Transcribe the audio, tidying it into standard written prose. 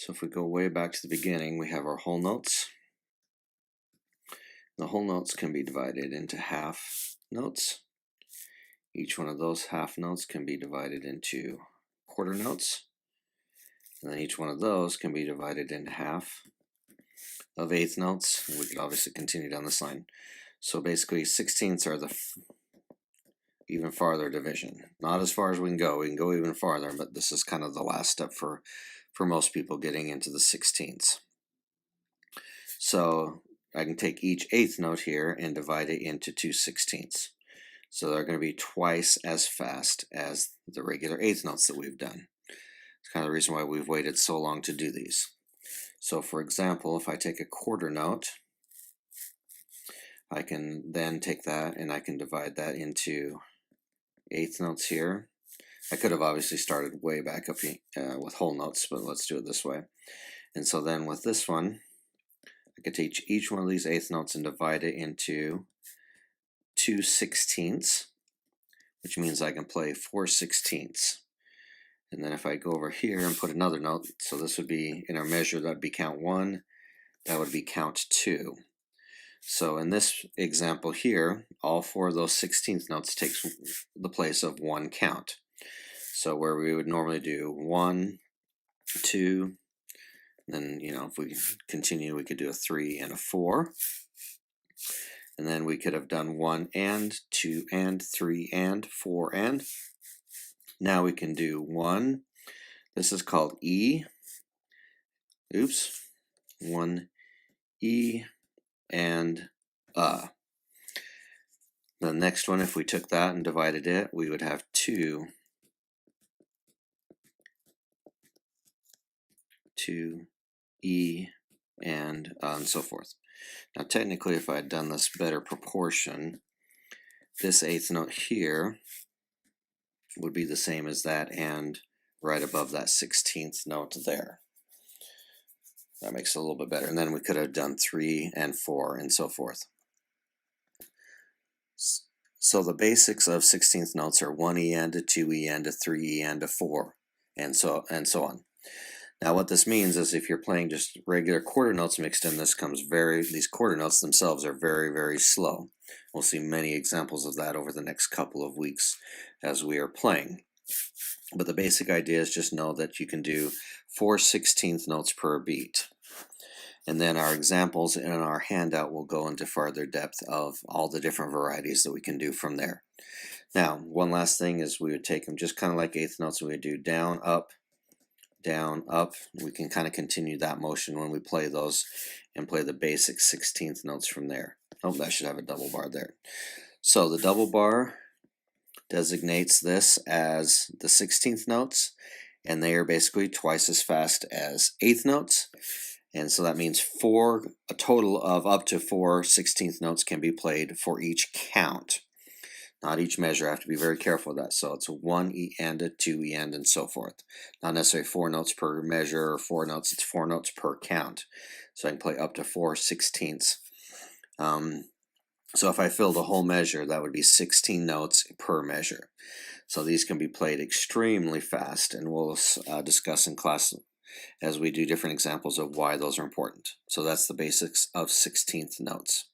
So if we go way back to the beginning, we have our whole notes. The whole notes can be divided into half notes. Each one of those half notes can be divided into quarter notes. And then each one of those can be divided into half of eighth notes. We could obviously continue down this line. So basically 16ths are the even farther division. Not as far as we can go even farther, but this is kind of the last step for most people getting into the 16ths. So I can take each eighth note here and divide it into 2/16. So they're going to be twice as fast as the regular eighth notes that we've done. It's kind of the reason why we've waited so long to do these. So for example, if I take a quarter note, I can then take that and I can divide that into eighth notes here. I could have obviously started way back up with whole notes, but let's do it this way. And so then with this one, I could take each one of these eighth notes and divide it into 2/16, which means I can play 4/16. And then if I go over here and put another note, so this would be in our measure, that would be count 1, that would be count 2. So in this example here, all 4 of those 16th notes takes the place of one count. So where we would normally do 1, 2, then if we continue, we could do a 3 and a 4. And then we could have done 1 and 2 and 3 and 4 and. Now we can do 1. This is called E. Oops. 1 E and The next one, if we took that and divided it, we would have 2 E and so forth. Now technically, if I had done this better proportion, this eighth note here would be the same as that and right above that 16th note there. That makes it a little bit better. And then we could have done 3 and 4 and so forth. So the basics of 16th notes are 1 E and a 2 E and a 3 E and a 4 and so on. Now what this means is if you're playing just regular quarter notes mixed in, these quarter notes themselves are very, very slow. We'll see many examples of that over the next couple of weeks as we are playing. But the basic idea is just know that you can do 4/16 notes per beat. And then our examples in our handout will go into farther depth of all the different varieties that we can do from there. Now, one last thing is we would take them just kind of like eighth notes, and we would do down, up, down, up. We can kind of continue that motion when we play those and play the basic 16th notes from there. Oh, that should have a double bar there. So the double bar designates this as the 16th notes, and they are basically twice as fast as eighth notes. And so that means a total of up to 4/16 notes can be played for each count. Not each measure. I have to be very careful of that. So it's a 1 E and a 2 E and so forth. Not necessarily 4 notes per measure or 4 notes. It's 4 notes per count. So I can play up to 4/16. So if I filled a whole measure, that would be 16 notes per measure. So these can be played extremely fast, and we'll discuss in class as we do different examples of why those are important. So that's the basics of 16th notes.